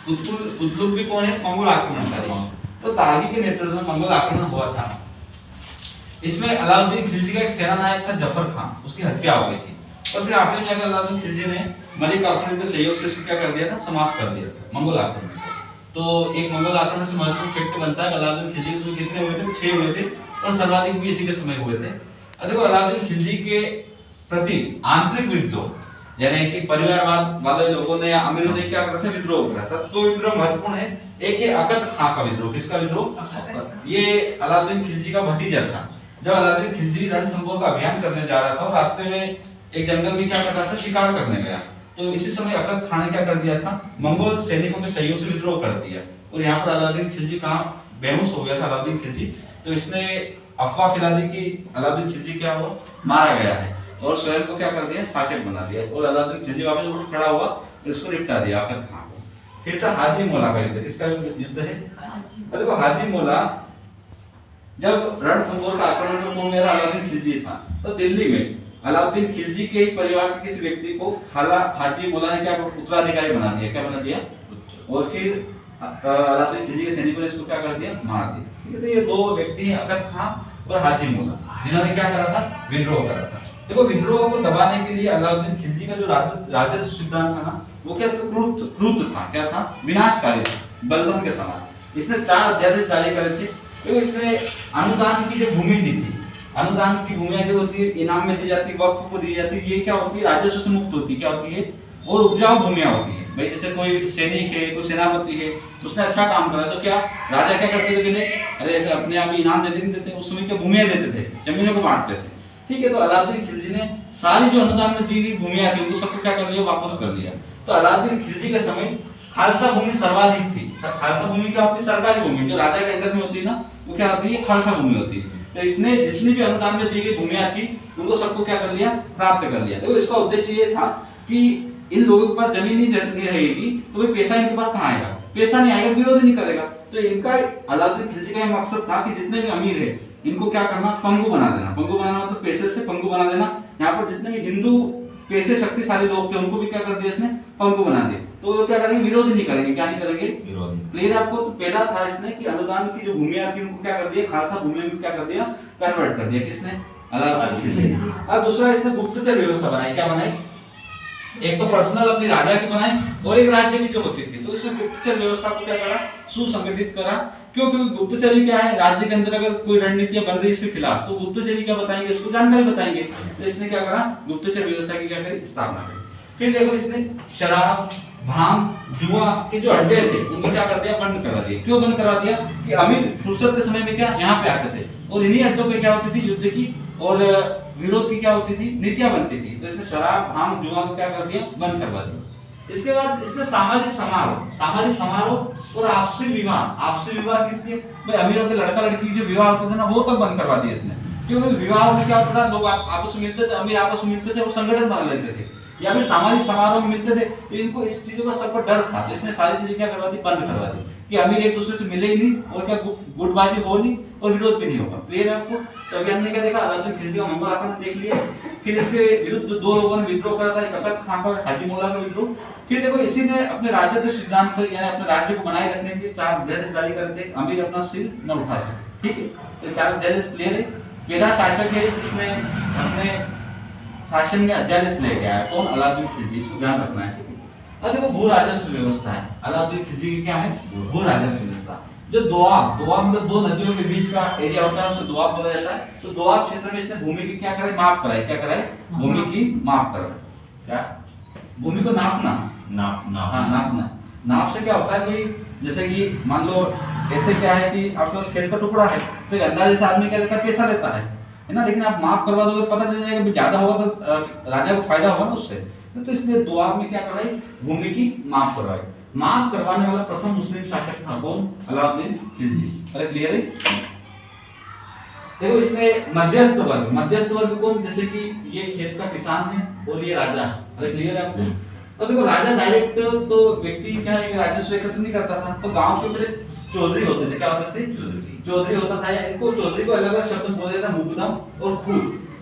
उतलुग भी कौन है? मंगोल आक्रमणकारी। तो तागी के नेतृत्व में मंगोल आक्रमण हुआ था। इसमें अलाउद्दीन खिलजी का एक सेना नायक था जफर खान, उसकी हत्या हो गई थी। और फिर आखिर में जाकर अलाउद्दीन खिलजी ने मलिक काफूर के सहयोग से इसको क्या कर दिया था? समाप्त कर दिया था मंगोल आक्रमण को। तो एक मंगोल आक्रमण से महत्वपूर्ण फैक्ट बनता है अलाउद्दीन खिलजी के समय कितने हुए थे? 6 हुए थे और सर्वाधिक भी इसी के समय हुए थे। देखो अलाउद्दीन खिलजी के प्रति आंतरिक विद्रोह यानी कि परिवारवाद वाले लोगों ने या अमीरों ने क्या करा था? विद्रोह करा था। तो विद्रोह महत्वपूर्ण है। एक है अकद खां का विद्रोह। किसका विद्रोह? ये अलाउद्दीन खिलजी का भतीजा था। जब अलाउद्दीन खिलजी रणथंभौर का अभियान करने जा रहा था और रास्ते में एक जंगल में क्या कर रहा था? शिकार करने गया। तो इसी समय अकद खान ने क्या कर दिया था? मंगोल सैनिकों के सहयोग से विद्रोह कर दिया और यहाँ पर अलाउद्दीन खिलजी कहाँ बेहोश हो गया था? अलाउद्दीन खिलजी। तो इसने अफवाह फैला दी कि अलाउद्दीन खिलजी क्या हुआ? मारा गया है और स्वयं को क्या कर दिया? शासक बना दिया और अलाउद्दीन खिलजी वापस उठ खड़ा हुआ और इसको निपटा दिया अकद खान को। फिर था हाजी मौला का युद्ध। किसका युद्ध है? देखो हाजी मौला जब रणथंभौर का आक्रमण में कौन गया था? अलाउद्दीन खिलजी था। तो दिल्ली में अलाउद्दीन खिलजी के परिवार के किसी व्यक्ति को हाजी मौला ने क्या उत्तराधिकारी बना दिया? क्या बना दिया? और फिर अलाउद्दीन खिलजी के सैनिकों ने इसको क्या कर दिया? मार दिया। ठीक है, तो ये दो व्यक्ति हैं अकद खान और हाजी मौला, जिन्होंने क्या करा था? विद्रोह करा था। देखो विद्रोह को दबाने के लिए अलाउद्दीन खिलजी का जो राजस्व सिद्धांत था ना, वो क्या था? क्रूर था। क्या था? विनाशकारी था, बलबन के समान। इसने 4 अध्यादेश जारी करे थे। तो इसने अनुदान की जो भूमि दी थी, अनुदान की भूमियां जो होती है इनाम में दी जाती है, वक्फ को दी जाती है, ये क्या होती है? राजस्व से मुक्त होती है। क्या होती है? और उपजाऊ भूमियां होती है। भाई जैसे कोई सैनिक है, कोई सेनापति है, उसने अच्छा काम करा तो क्या राजा क्या करते थे? पहले अरे ऐसे अपने आप ही इनाम देते नहीं देते, उस समय क्या भूमियां देते थे, जमीनों को बांटते थे। ठीक है, तो अलाउद्दीन खिलजी ने सारी जो अनुदान में दी हुई भूमियां थी उनको सबको क्या कर लिया? वापस कर लिया। तो अलाउद्दीन खिलजी के समय खालसा भूमि सर्वाधिक थी। खालसा भूमि क्या होती है? सरकारी भूमि जो राजा के अंदर में होती है ना, वो क्या होती है? खालसा भूमि होती है। तो इसने जितनी भी अनुदान में दी गई भूमियां थी उनको सबको क्या कर लिया? प्राप्त कर लिया। तो इसका उद्देश्य ये था कि इन लोगों के पास जमीन नहीं रहेगी तो भाई पैसा इनके पास कहाँ आएगा? पैसा नहीं आएगा, विरोध नहीं करेगा। तो इनका अलाउद्दीन खिलजी का मकसद था कि जितने भी अमीर है इनको क्या करना? पंगु बना देना। पंगु बनाना मतलब पैसे से पंगु बना देना। यहाँ पर जितने भी हिंदू पैसे शक्तिशाली लोग थे उनको भी क्या कर दिया इसने? पंगु बना दिया। तो वो क्या करेंगे? विरोध नहीं करेंगे। क्या नहीं करेंगे? विरोध। क्लियर आपको? तो पहला था इसने कि अनुदान की जो भूमियां थी उनको क्या कर दिया? खालसा भूमि में क्या कर दिया? कन्वर्ट कर दिया। किसने? अलाउद्दीन खिलजी। अब दूसरा इसने गुप्तचर व्यवस्था बनाई। क्या बनाई? एक तो पर्सनल अपनी राजा की बनाई और एक राज्य की जो होती थी। तो इसने गुप्तचर व्यवस्था को क्या करा? सुसंगठित करा। क्यों? क्योंकि गुप्तचरी क्या है? राज्य के अंदर अगर कोई रणनीतियां बन रही है इसके खिलाफ तो गुप्तचरी क्या बताएंगे? इसको जानकारी बताएंगे। तो इसने क्या करा? गुप्तचर व्यवस्था की क्या करी? स्थापना करी। फिर देखो इसने शराब, भांग, जुआ के जो अड्डे थे उनको क्या कर दिया? बंद करा दिया। क्यों बंद करा दिया? कि अमीर फुर्सत के समय में क्या यहाँ पे आते थे और इन्हीं अड्डों पे क्या होती थी? युद्ध की और विरोध की क्या होती थी? नीतियां बनती थी। तो इसने शराब, भांग, जुआ को क्या कर दिया? बंद करवा दिया। इसके बाद इसने सामाजिक समारोह और आपसी विवाह किसके? भाई अमीरों के लड़का लड़की के जो विवाह होते थे ना वो तक बंद करवा दिए इसने। क्योंकि विवाह में क्या होता था? लोग आपस में मिलते थे, अमीर आपस में मिलते थे, वो संगठन बना लेते थे या फिर सामाजिक समारोह में मिलते थे। तो इनको इस चीजों का सबको डर था। इसने सारी चीजें क्या करवा दी? बंद करवा दी कि अमीर एक दूसरे से मिले ही नहीं और क्या गुटबाजी हो नहीं और विरोध भी नहीं होगा। क्लियर है आपको? तो अभी हमने क्या देखा? अलाउद्दीन खिलजी का मंगोल आक्रमण देख लिया। फिर इसके विरुद्ध 2 लोगों ने विद्रोह करा था, एक अकद खान का, हाजी मौला का विद्रोह। फिर देखो इसी ने अपने राजस्व सिद्धांत यानी अपने राज्य को बनाए रखने के लिए 4 अध्यादेश जारी करे थे। अमीर अपना सिर न उठा सके। ठीक है, तो 4 अध्यादेश क्लियर है। पहला शासक है जिसने अपने शासन में अध्यादेश ले गया है। कौन? अलाउद्दीन खिलजी। इसको ध्यान रखना है। अब देखो भू राजस्व व्यवस्था है। अलाउद्दीन खिलजी की क्या है? भू राजस्व व्यवस्था। जो दोआब मतलब 2 नदियों के बीच का एरिया होता है उसे दोआब बोला जाता है। तो दोआब क्षेत्र में इसने भूमि की क्या कराई? माप कराई। क्या कराई? भूमि की माप कराई। क्या? भूमि को नापना। नापना। नाप से क्या होता है? कोई जैसे कि मान लो ऐसे क्या है कि आपके पास खेत का टुकड़ा है तो एक अंदाजे से आदमी क्या लेता है? पैसा लेता है ना। लेकिन आप माप करवा दोगे पता चल जाएगा कि ज्यादा होगा तो राजा को फायदा होगा ना उससे। तो इसलिए दोआब में क्या कराई? भूमि की माप करवाई। माप करवाने वाला प्रथम मुस्लिम शासक था। कौन? अलाउद्दीन खिलजी। अरे क्लियर है? देखो इसने मध्यस्थ वर्ग कौन? जैसे कि ये खेत का किसान है और ये राजा। अरे क्लियर है आपको? तो देखो राजा डायरेक्ट तो व्यक्ति क्या है? राजस्व एकत्र नहीं करता था। तो गांव के पहले चौधरी होते थे। क्या होते थे? चौधरी होता था। या इनको चौधरी को अलग अलग शब्द में बोला जाता मुकदम और खून।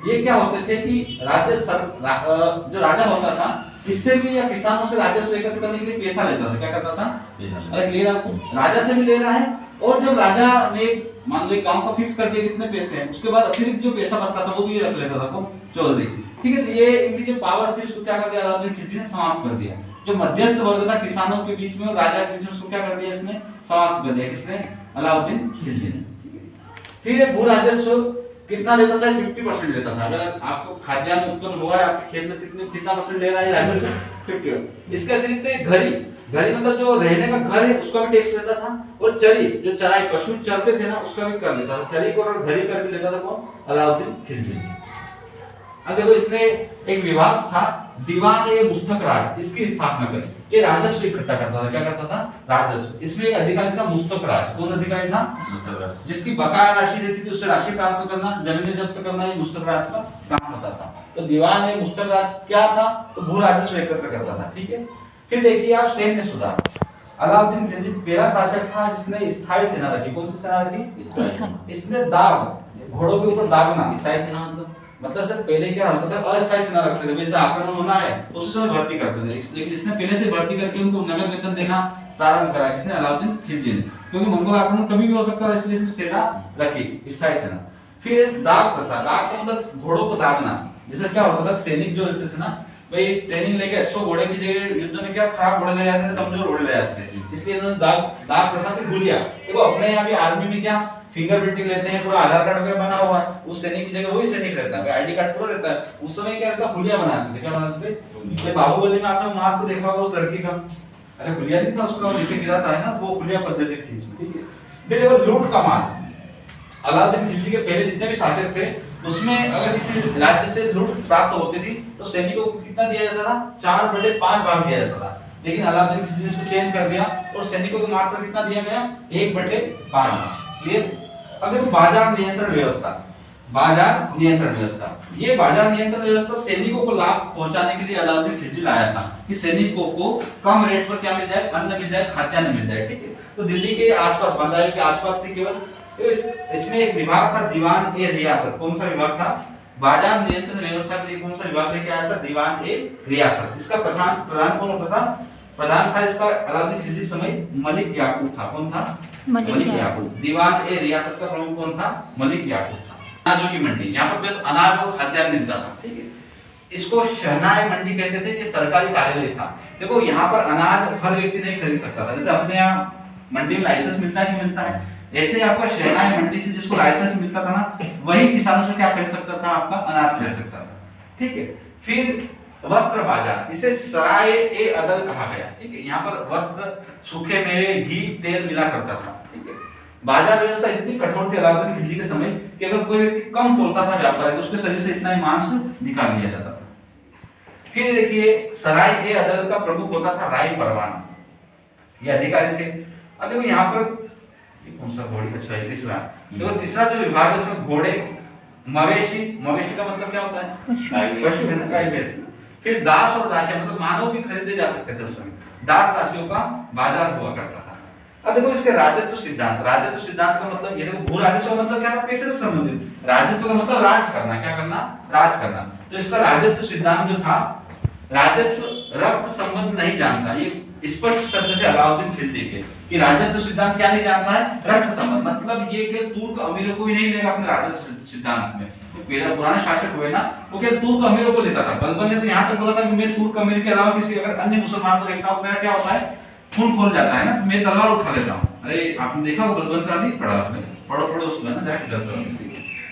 ये क्या होते थे कि जो राजा होता था इससे भी या किसानों से राजस्व एकत्र करने के लिए पैसा लेता था। क्या करता था? पैसा ले रहा आपको, राजा से भी ले रहा है, और जब राजा ने मान लो एक गांव का फिक्स कर दिया कितने पैसे हैं, उसके बाद अतिरिक्त जो पैसा बचता था वो भी रख लेता था कौन? चौधरी। ठीक है, तो ये इनकी जो पावर थी उसको क्या कर दिया अलाउद्दीन खिलजी ने? समाप्त कर दिया। जो मध्यस्थ वर्ग था किसानों के बीच में और राजा के बीच में, उसको क्या कर दिया इसने? समाप्त कर दिया। किसने? अलाउद्दीन खिलजी ने। फिर ये भू राजस्व कितना लेता था? 50% लेता था। अगर आपको खाद्यान्न उत्पन्न हुआ है आपके खेत में, कितना परसेंट ले रहा है राजस्व? 50%। इसके अतिरिक्त घड़ी, घड़ी मतलब जो रहने का घर है उसका भी टैक्स लेता था, और चरी जो चराई पशु चरते थे ना उसका भी कर लेता था। चरी को और घड़ी कर भी लेता था कौन? अलाउद्दीन खिलजी। अब देखो इसने एक विभाग था दीवान ए मुस्तक राज, इसकी स्थापना करी। ये राजस्व इकट्ठा करता था। क्या करता था? राजस्व। इसमें एक अधिकारी था मुस्तक राज। कौन अधिकारी था? मुस्तक राज। जिसकी बकाया राशि रहती थी उससे राशि प्राप्त करना, जमीनें जब्त करना, ये मुस्तक राज का काम होता था। तो दीवान ए मुस्तक राज क्या था? तो भू राजस्व एकत्र करता था। ठीक है, फिर देखिए आप सैन्य सुधार। अलाउद्दीन खिलजी पहला शासक था जिसने स्थायी सेना रखी। कौन सी सेना रखी? इसने दाग, घोड़ों के ऊपर दागना। स्थायी सेना मतलब सर पहले क्या होता था? अस्थायी सेना रखते थे, जैसे आक्रमण होना है तो उसी समय भर्ती करते थे, लेकिन इसने पहले से भर्ती करके उनको नगद वेतन देना प्रारंभ करा। किसने? अलाउद्दीन खिलजी ने, क्योंकि मंगोल आक्रमण कभी भी हो सकता है, इसलिए इसने सेना रखी, स्थायी सेना। फिर दाग प्रथा, दाग का मतलब घोड़ों को दागना। जैसे क्या होता था, सैनिक जो रहते थे ना भाई ट्रेनिंग लेके अच्छे घोड़े की जगह युद्ध में क्या खराब घोड़े ले जाते थे, कमजोर घोड़े ले जाते थे, इसलिए इन्होंने दाग प्रथा फिर भूलिया। देखो अपने यहाँ भी आर्मी में क्या फिंगरप्रिंटिंग लेते हैं, पूरा आधार कार्ड वगैरह बना हुआ है, उस सैनिक की जगह वही सैनिक रहता है, आईडी कार्ड पूरा रहता है। उस समय क्या रहता है? हुलिया बनाते थे। क्या बनाते थे? बाहुबली में आपने मास्क देखा होगा उस लड़की का, अरे हुलिया नहीं था उसका, नीचे गिरा था ना, वो हुलिया पद्धति थी इसमें। ठीक है, फिर देखो लूट का माल। अलाउद्दीन खिलजी के पहले जितने भी शासक थे उसमें अगर किसी राज्य से लूट प्राप्त होती थी तो सैनिकों को कितना दिया जाता था? 4/5 भाग दिया जाता था। लेकिन अलाउद्दीन खिलजी ने इसको चेंज कर दिया और सैनिकों को मात्र कितना दिया गया? 1/5। क्लियर? अब देखो बाजार नियंत्रण व्यवस्था। बाजार नियंत्रण व्यवस्था, ये बाजार नियंत्रण व्यवस्था सैनिकों को लाभ पहुंचाने के लिए अलाउद्दीन खिलजी लाया था कि सैनिकों को कम रेट पर क्या मिल जाए? अन्न मिल जाए, खाद्यान्न मिल जाए। ठीक है, तो दिल्ली के आसपास, बंदारी के आसपास थी केवल। तो इसमें एक विभाग था दीवान ए रियासत। कौन सा विभाग था? बाजार नियंत्रण व्यवस्था के लिए कौन सा विभाग लेके आया था? दीवान ए रियासत। इसका प्रधान कौन होता था? प्रधान था इसका अलाउद्दीन खिलजी समय मलिक याकूब था। कौन था? मलिक याकूब। दीवान ए रियासत का प्रमुख कौन था? मलिक याकूब था। अनाजों की मंडी, यहाँ पर बस अनाज और खाद्यान्न मिलता था। ठीक है, इसको शहनाई मंडी कहते थे। ये सरकारी कार्यालय था। देखो यहाँ पर अनाज हर व्यक्ति नहीं खरीद सकता था। जैसे अपने यहाँ मंडी में लाइसेंस मिलता है, मिलता है, ऐसे आपका शहनाई मंडी से जिसको लाइसेंस मिलता था ना, वही किसानों से क्या खरीद सकता था? आपका अनाज खरीद सकता था। ठीक है, फिर वस्त्र बाजार, इसे सराय ए अदल कहा गया। ठीक है, यहाँ पर वस्त्र, सूखे मेवे, घी, तेल मिला करता था। ठीक है, बाजार व्यवस्था इतनी कठोर थी अलाउद्दीन खिलजी के समय कि अगर कोई व्यक्ति कम तोलता था व्यापारी तो उसके शरीर से इतना ही मांस निकाल लिया जाता था। फिर देखिए सराय ए अदल का प्रमुख होता था राय परवान, ये अधिकारी थे। अब देखो यहाँ पर कौन सा घोड़ी? अच्छा है तीसरा। देखो तीसरा जो विभाग है उसमें घोड़े, मवेशी, मवेशी का मतलब क्या होता है? पशु है ना, गाय भैंस। फिर दास और दासियां, मतलब मानव भी खरीदे जा सकते थे उस समय। दास दासियों का बाजार हुआ करता था। अब देखो इसके राजत्व सिद्धांत। राजत्व सिद्धांत का मतलब ये देखो, भू राजस्व का मतलब क्या था? पैसे से संबंधित। राजत्व का मतलब राज करना। क्या करना? राज करना। तो इसका राजत्व सिद्धांत जो था, राजत्व रक्त संबंध नहीं जानता। ये स्पष्ट शब्द से अलाउद्दीन खिलजी के कि राजत्व सिद्धांत क्या नहीं जानता है? रक्त संबंध। मतलब ये कि तुर्क अमीरों को ही नहीं लेगा अपने राजत्व सिद्धांत में। तो पहले पुराने शासक हुए ना, वो क्या तुर्क अमीरों को लेता था। बलबन ने तो यहाँ तक बोला था कि मैं तुर्क अमीर के अलावा किसी अगर अन्य मुसलमान को देखता हूँ, मेरा क्या होता है? खून खोल जाता है ना, मैं तलवार उठा लेता हूँ। अरे आपने देखा हो बलबन का? नहीं पढ़ा आपने? पढ़ो उसमें ना जाके डरता।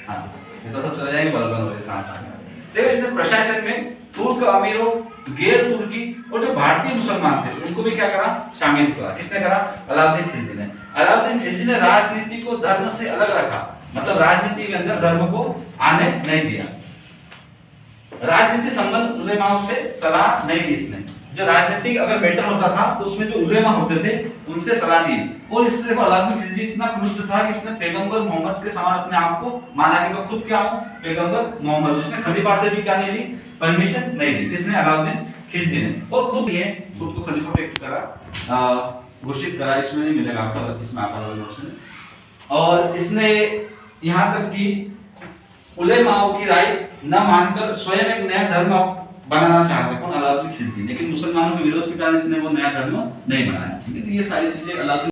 हाँ, ये तो सब चले जाएंगे बलबन वाले साथ। देखो इसने प्रशासन में तुर्क अमीरों, गैर तुर्की और जो भारतीय मुसलमान थे उनको भी क्या करा? शामिल करा। किसने करा? अलाउद्दीन खिलजी ने। अलाउद्दीन खिलजी ने राजनीति को धर्म से अलग रखा, मतलब राजनीति के अंदर धर्म को आने नहीं दिया। राजनीति संबंध उलेमाओं से सलाह नहीं दी इसने। जो राजनीतिक अगर मैटर होता था तो उसमें जो उलेमा होते थे उनसे सलाह दी। और इससे देखो अलाउद्दीन खिलजी इतना क्रुद्ध था कि इसने पैगंबर मोहम्मद के समान अपने आप को माना कि मैं खुद क्या हूँ? पैगंबर मोहम्मद। उसने खलीफा से भी क्या नहीं ली? परमिशन नहीं दी। किसने? अलाउद्दीन खिलजी ने। और खुद ये खुद को खलीफा पे करा, घोषित करा। इसमें नहीं मिलेगा आपका, इसमें आपका। और इसने यहाँ तक कि उलेमाओं की राय न मानकर स्वयं एक नया धर्म बनाना चाहते कौन, अलाउद्दीन खिलजी, लेकिन मुसलमानों के विरोध के कारण इसने वो नया धर्म नहीं बनाया। ठीक है, तो ये सारी चीजें अलाउद्दीन